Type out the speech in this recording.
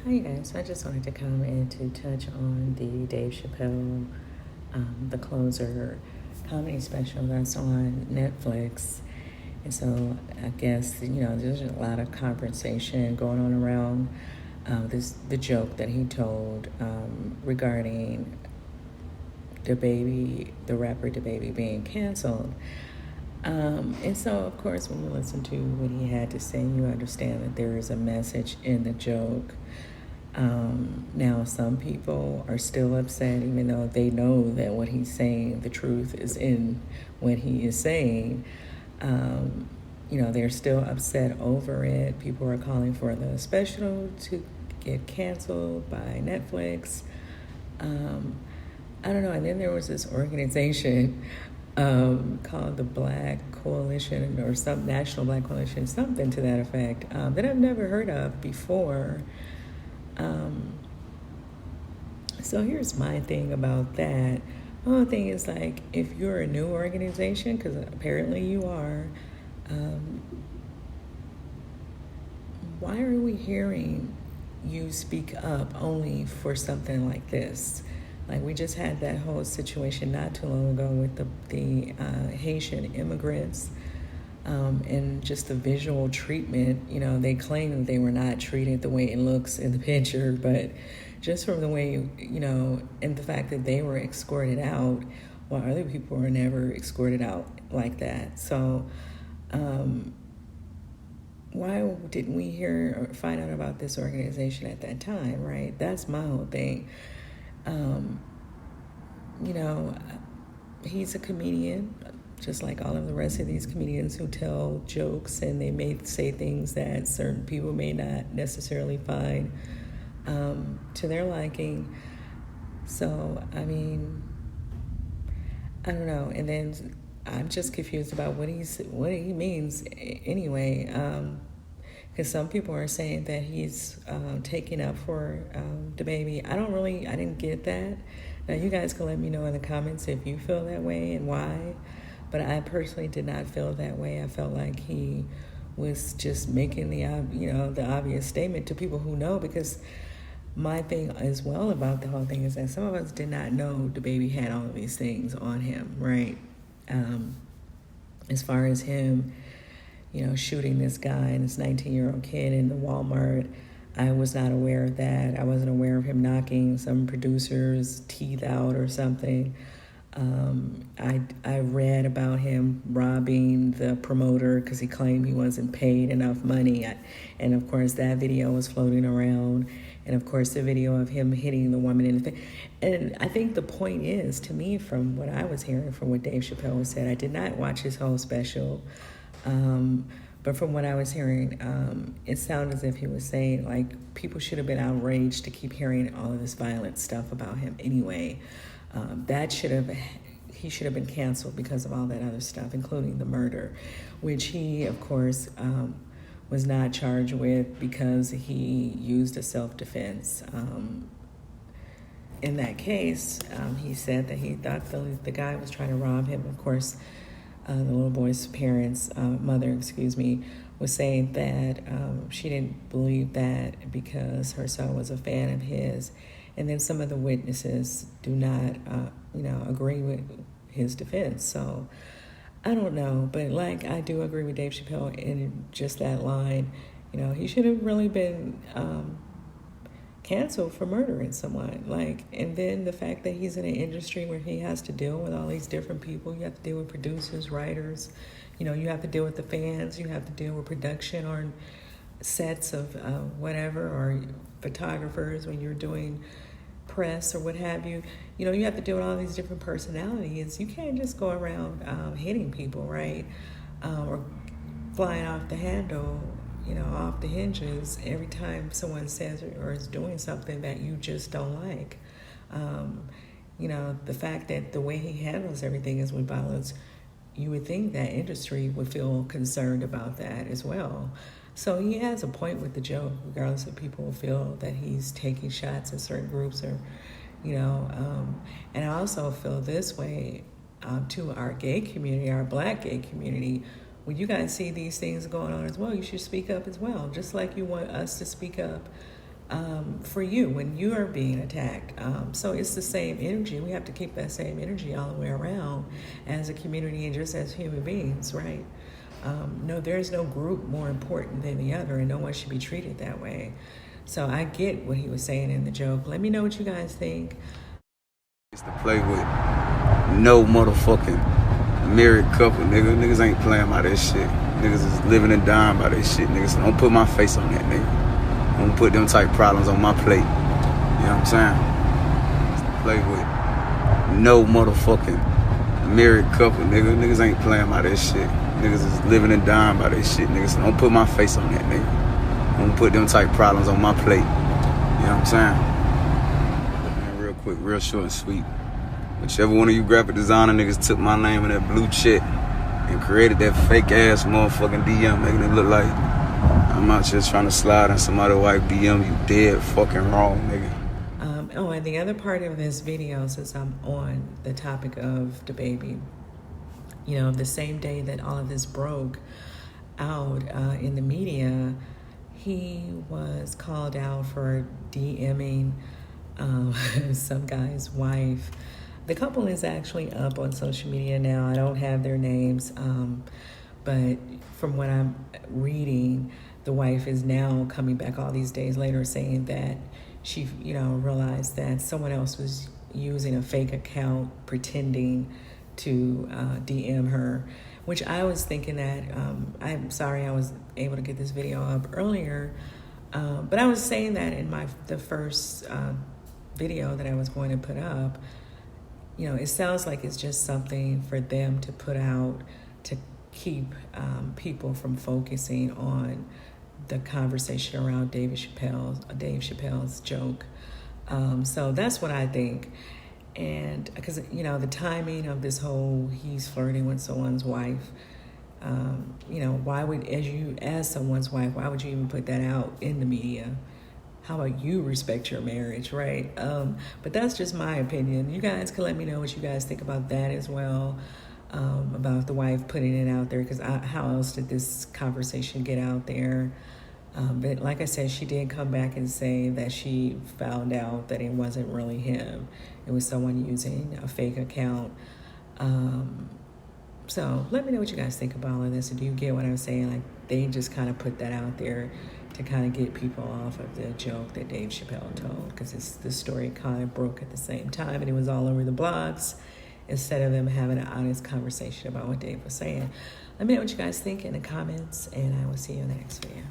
Hi guys, so I just wanted to come in to touch on the Dave Chappelle, The Closer comedy special that's on Netflix. And so I guess, there's a lot of conversation going on around the joke that he told regarding DABaby, the rapper DABaby being canceled. And so, of course, when you listen to what he had to say, you understand that there is a message in the joke. Now, some people are still upset, even though they know that what he's saying, the truth is in what he is saying. They're still upset over it. People are calling for the special to get canceled by Netflix. I don't know. And then there was this organization called the Black Coalition or some National Black Coalition, something to that effect, that I've never heard of before. So here's my thing about that. My whole thing is like, if you're a new organization, because apparently you are, why are we hearing you speak up only for something like this? Like, we just had that whole situation not too long ago with the Haitian immigrants, and just the visual treatment. They claim that they were not treated the way it looks in the picture, but just from the way, and the fact that they were escorted out while other people were never escorted out like that. So why didn't we hear or find out about this organization at that time, right? That's my whole thing. He's a comedian, just like all of the rest of these comedians who tell jokes, and they may say things that certain people may not necessarily find to their liking. So, I don't know. And then I'm just confused about what he means anyway. Because some people are saying that he's taking up for DABaby. I didn't get that. Now, you guys can let me know in the comments if you feel that way and why. But I personally did not feel that way. I felt like he was just making the obvious statement to people who know, because my thing as well about the whole thing is that some of us did not know DABaby had all of these things on him, right? As far as him, shooting this guy and this 19-year-old kid in the Walmart, I was not aware of that. I wasn't aware of him knocking some producer's teeth out or something. I read about him robbing the promoter because he claimed he wasn't paid enough money. And of course, that video was floating around. And of course, the video of him hitting the woman in the face. And I think the point is, to me, from what I was hearing, from what Dave Chappelle said, I did not watch his whole special. But from what I was hearing, it sounded as if he was saying, like, people should have been outraged to keep hearing all of this violent stuff about him anyway. He should have been canceled because of all that other stuff, including the murder, which he, of course, was not charged with because he used a self-defense. In that case, he said that he thought the guy was trying to rob him. Of course, the little boy's mother, was saying that she didn't believe that because her son was a fan of his. And then some of the witnesses do not, agree with his defense. So I don't know, but I do agree with Dave Chappelle in just that line. He should have really been canceled for murdering someone. And then the fact that he's in an industry where he has to deal with all these different people. You have to deal with producers, writers. You have to deal with the fans. You have to deal with production on sets of whatever, or photographers when you're doing press or what have you. You have to deal with all these different personalities. You can't just go around hitting people, right? Or flying off the handle, off the hinges every time someone says or is doing something that you just don't like. The fact that the way he handles everything is with violence, you would think that industry would feel concerned about that as well. So he has a point with the joke, regardless if people feel that he's taking shots at certain groups or, and I also feel this way to our gay community, our Black gay community. When you guys see these things going on as well, you should speak up as well, just like you want us to speak up for you when you are being attacked. So it's the same energy. We have to keep that same energy all the way around as a community and just as human beings, right? No, there's no group more important than the other, and no one should be treated that way. So I get what he was saying in the joke. Let me know what you guys think. It's to play with no motherfucking married couple, nigga. Niggas ain't playing by that shit. Niggas is living and dying by that shit, niggas. So don't put my face on that, nigga. Don't put them type problems on my plate. You know what I'm saying? It's to play with no motherfucking married couple, nigga. Niggas ain't playing by that shit. Niggas is living and dying by that shit, niggas. So don't put my face on that, nigga. Don't put them type problems on my plate. You know what I'm saying? Real quick, real short and sweet. Whichever one of you graphic designer niggas took my name in that blue check and created that fake ass motherfucking DM making it look like I'm out here trying to slide in somebody's wife DM, you dead fucking wrong, nigga. Oh, and the other part of this video, since I'm on the topic of DABaby, you know, the same day that all of this broke out in the media, he was called out for DMing some guy's wife. The couple is actually up on social media now. I don't have their names, but from what I'm reading, the wife is now coming back all these days later saying that she, you know, realized that someone else was using a fake account pretending to DM her, which I was thinking that, I'm sorry I was able to get this video up earlier, but I was saying that in the first video that I was going to put up. You know, it sounds like it's just something for them to put out to keep people from focusing on the conversation around Dave Chappelle's joke. So that's what I think. And because, you know, the timing of this whole he's flirting with someone's wife, you know, why would, as someone's wife, why would you even put that out in the media? How about you respect your marriage, right? But that's just my opinion. You guys can let me know what you guys think about that as well, about the wife putting it out there, because how else did this conversation get out there? But like I said, she did come back and say that she found out that it wasn't really him. It was someone using a fake account. So let me know what you guys think about all of this. Do you get what I'm saying? Like, they just kind of put that out there to kind of get people off of the joke that Dave Chappelle told, because the story kind of broke at the same time and it was all over the blogs instead of them having an honest conversation about what Dave was saying. Let me know what you guys think in the comments, and I will see you in the next video.